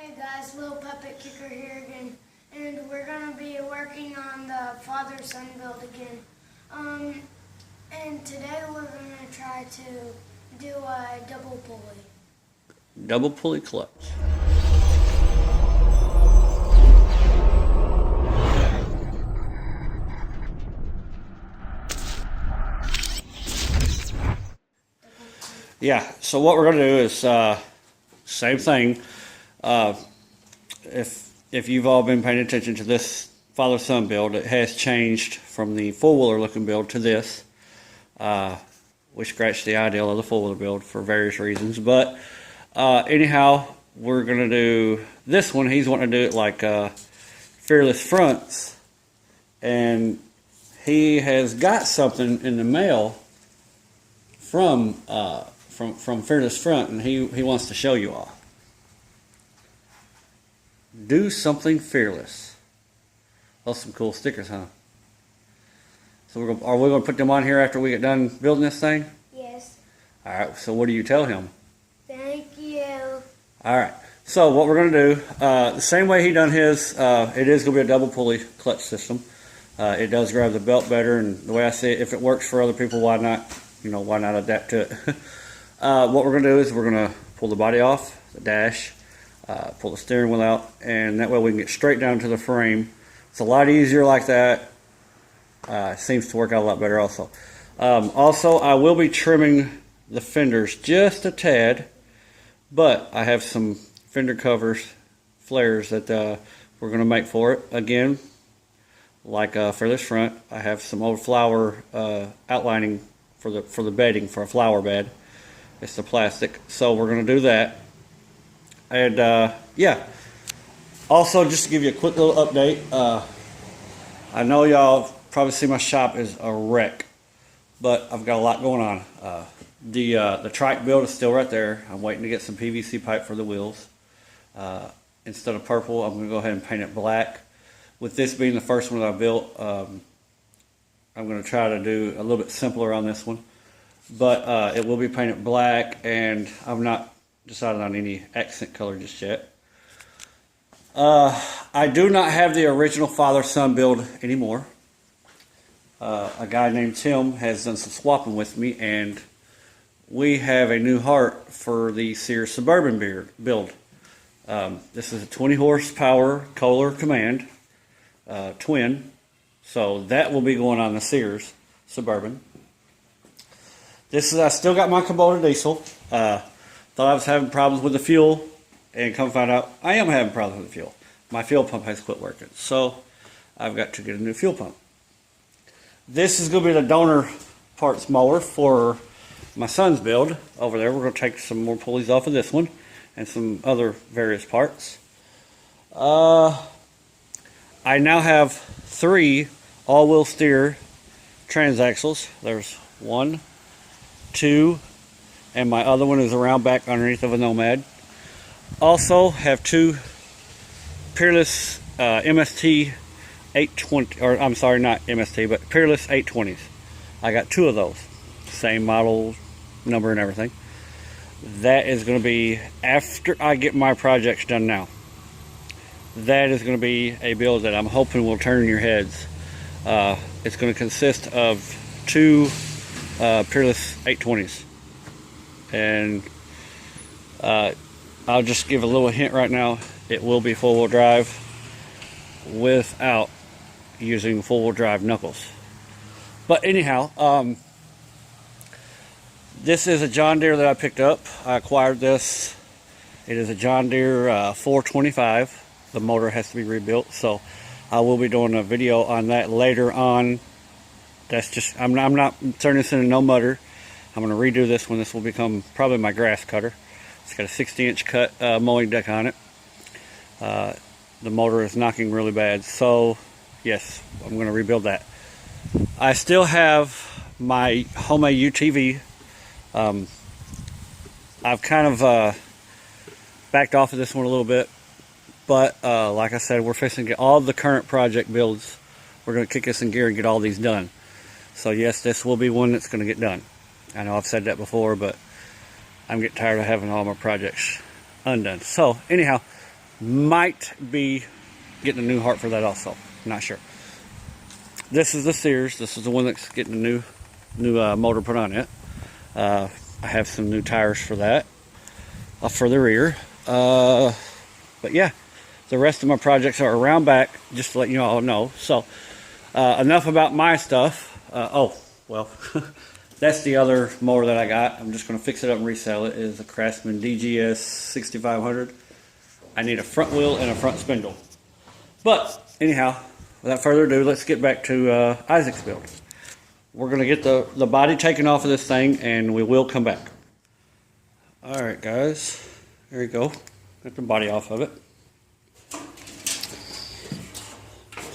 Hey guys, Little Puppet Kicker here again, and we're going to be working on the father-son build again. And today we're going to try to do a double pulley. Double pulley clutch. Yeah, so what we're going to do is same thing. If you've all been paying attention to this father-son build, it has changed from the four-wheeler looking build to this. We scratched the ideal of the four-wheeler build for various reasons, but anyhow, we're going to do this one. He's wanting to do it like fearless fronts, and he has got something in the mail from Fearless Front, and he wants to show you all. Do something fearless. Those are some cool stickers, huh? So are we going to put them on here after we get done building this thing? Yes. All right. So what do you tell him? Thank you. All right. So what we're going to do, the same way he done his, it is going to be a double pulley clutch system. It does grab the belt better, and the way I see it, if it works for other people, why not? Why not adapt to it? What we're going to do is we're going to pull the body off, the dash, pull the steering wheel out, and that way we can get straight down to the frame. It's a lot easier like that. It seems to work out a lot better also. Also, I will be trimming the fenders just a tad, but I have some fender covers, flares that we're going to make for it. Again, like Fearless Front, I have some old flower outlining for the bedding for a flower bed. It's the plastic, so we're going to do that. And yeah, also just to give you a quick little update, I know y'all probably see my shop is a wreck, but I've got a lot going on. The trike build is still right there. I'm waiting to get some PVC pipe for the wheels. Instead of purple, I'm going to go ahead and paint it black. With this being the first one that I built, I'm going to try to do a little bit simpler on this one. But it will be painted black, and I've not decided on any accent color just yet. I do not have the original father-son build anymore. A guy named Tim has done some swapping with me, and we have a new heart for the Cedar Suburban build. This is a 20 horsepower Kohler Command twin, so that will be going on the Sears Suburban. I still got my Kubota diesel. Thought I was having problems with the fuel, and come find out I am having problems with the fuel. My fuel pump has quit working, so I've got to get a new fuel pump. This is going to be the donor parts mower for my son's build over there. We're going to take some more pulleys off of this one and some other various parts. I now have 3 all-wheel steer transaxles. There's 1, 2, and my other one is around back underneath of a Nomad. Also have 2 Peerless MST 820, or I'm sorry, not MST, but Peerless 820s. I got 2 of those, same model number and everything. That is going to be after I get my projects done now. That is going to be a build that I'm hoping will turn your heads. It's going to consist of 2 Peerless 820s, and I'll just give a little hint right now. It will be four-wheel drive without using four-wheel drive knuckles. But anyhow, this is a John Deere that I picked up. I acquired this. It is a John Deere 425. The motor has to be rebuilt, so I will be doing a video on that later on. That's just, I'm not turning this into no mutter. I'm going to redo this one. This will become probably my grass cutter. It's got a 60-inch cut mowing deck on it. The motor is knocking really bad, so yes, I'm going to rebuild that. I still have my homemade UTV. I've kind of backed off of this one a little bit, but like I said, we're fixing to get all the current project builds. We're going to kick this in gear and get all these done. So yes, this will be one that's going to get done. I know I've said that before, but I'm getting tired of having all my projects undone. So anyhow, Might be getting a new heart for that also. Not sure. This is the Sears. This is the one that's getting a new motor put on it. I have some new tires for that, for the rear. But yeah, the rest of my projects are around back, just to let you all know. So enough about my stuff. Oh, well, that's the other mower that I got. I'm just going to fix it up and resell it. It is a Craftsman DGS 6500. I need a front wheel and a front spindle. But anyhow, without further ado, let's get back to Isaac's build. We're going to get the body taken off of this thing, and we will come back. Alright guys, there you go. Got the body off of it.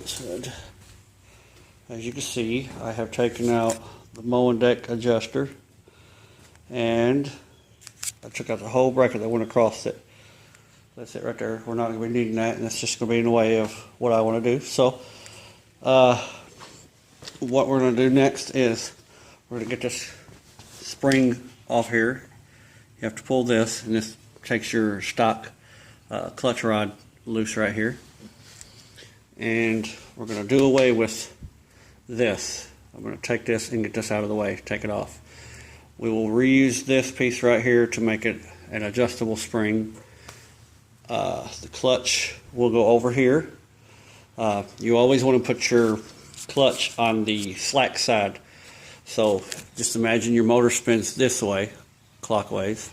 This hood. As you can see, I have taken out the mowing deck adjuster, and I took out the whole bracket that went across it. That's it right there. We're not going to be needing that, and it's just going to be in the way of what I want to do. So, what we're going to do next is we're going to get this spring off here. You have to pull this, and this takes your stock clutch rod loose right here. And we're going to do away with this. I'm going to take this and get this out of the way, take it off. We will reuse this piece right here to make it an adjustable spring. The clutch will go over here. You always want to put your clutch on the slack side. So just imagine your motor spins this way, clockwise.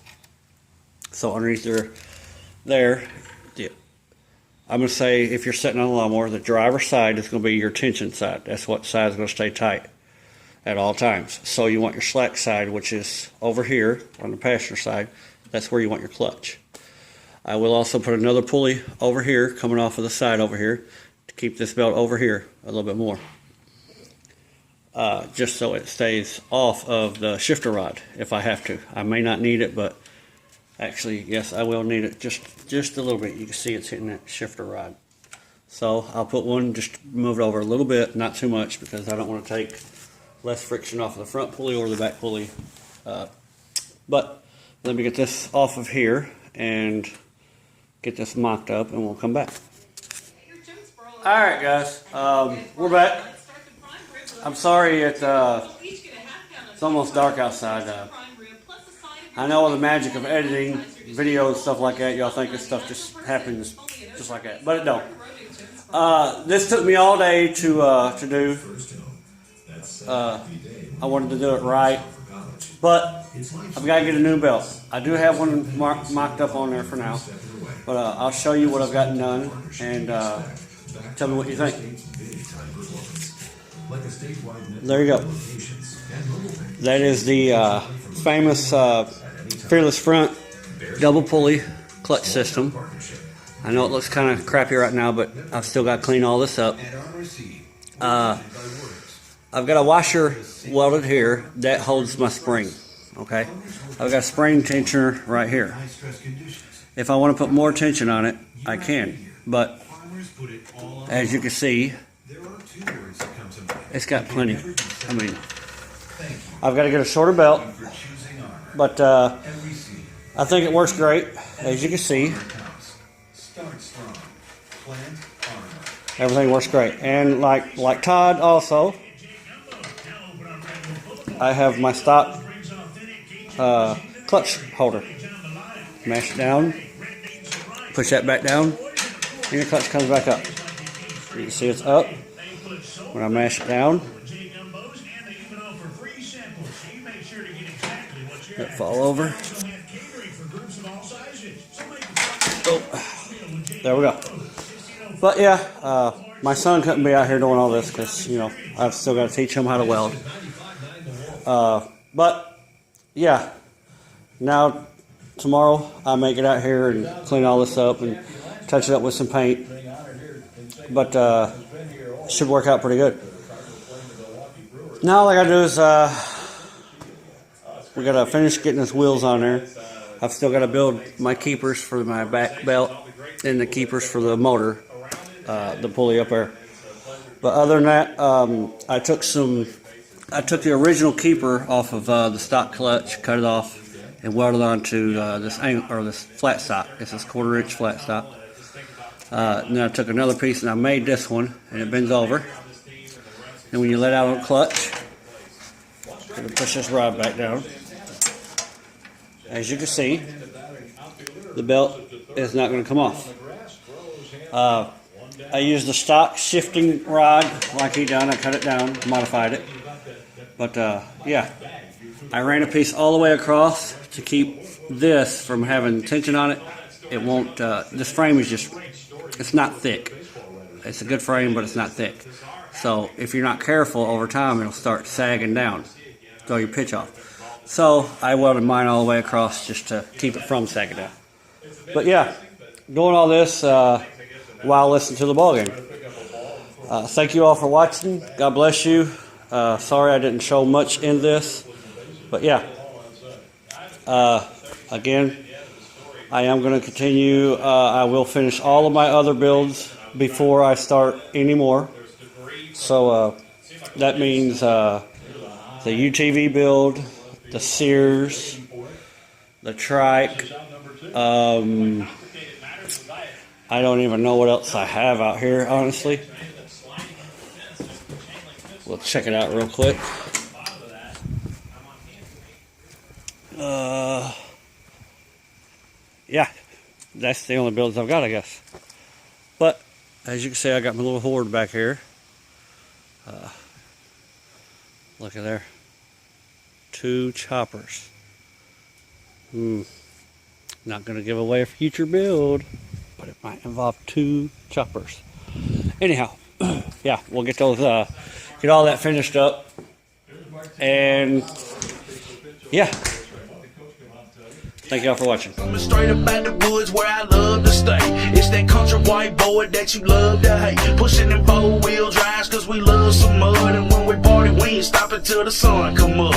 So underneath there, I'm going to say if you're sitting on a lawnmower, the driver's side is going to be your tension side. That's what side is going to stay tight at all times. So you want your slack side, which is over here on the passenger side. That's where you want your clutch. I will also put another pulley over here, coming off of the side over here, to keep this belt over here a little bit more. Just so it stays off of the shifter rod if I have to. I may not need it, but actually, yes, I will need it just a little bit. You can see it's hitting that shifter rod. So I'll put one, just move it over a little bit, not too much, because I don't want to take less friction off of the front pulley or the back pulley. But let me get this off of here and get this mocked up, and we'll come back. Alright guys, we're back. I'm sorry it's almost dark outside. I know the magic of editing videos and stuff like that, y'all think this stuff just happens just like that, but it don't. This took me all day to do. I wanted to do it right, but I've got to get a new belt. I do have one mocked up on there for now, but I'll show you what I've gotten done, and tell me what you think. There you go. That is the famous Fearless Front double pulley clutch system. I know it looks kind of crappy right now, but I've still got to clean all this up. I've got a washer welded here that holds my spring. Okay, I've got a spring tensioner right here. If I want to put more tension on it, I can, but as you can see, it's got plenty. I mean, I've got to get a shorter belt, but I think it works great. As you can see, everything works great. And like Todd also, I have my stock clutch holder. Mash it down, push that back down, and your clutch comes back up. You can see it's up. When I mash it down, let it fall over. Oh, there we go. But yeah, my son couldn't be out here doing all this because, you know, I've still got to teach him how to weld. But yeah, now tomorrow I may get out here and clean all this up and touch it up with some paint. But should work out pretty good. Now all I gotta do is we gotta finish getting his wheels on there. I've still gotta build my keepers for my back belt and the keepers for the motor, the pulley up there. But other than that, I took the original keeper off of the stock clutch, cut it off, and welded onto this flat stock. This is 1/4 inch flat stock. Then I took another piece and I made this one, and it bends over. And when you let out on clutch, it'll push this rod back down. As you can see, the belt is not going to come off. I used the stock shifting rod like he done. I cut it down, modified it. But yeah, I ran a piece all the way across to keep this from having tension on it. It won't, this frame is just, it's not thick. It's a good frame, but it's not thick. So if you're not careful, over time it'll start sagging down, throw your pitch off. So I welded mine all the way across just to keep it from sagging down. But yeah, doing all this while listening to the ball game. Thank you all for watching. God bless you. Sorry I didn't show much in this, but yeah. Again, I am going to continue. I will finish all of my other builds before I start any more. So that means the UTV build, the Sears, the trike. I don't even know what else I have out here, honestly. We'll check it out real quick. Yeah, that's the only builds I've got, I guess. But as you can see, I got my little hoard back here. Look at there. 2 choppers. Not going to give away a future build, but it might involve 2 choppers. Anyhow, yeah, we'll get those, get all that finished up. And yeah. Thank y'all for watching. Coming straight up out the woods where I love to stay. It's that country white boy that you love to hate. Pushing them 4-wheel drives cause we love some mud. And when we party, we ain't stopping till the sun come up.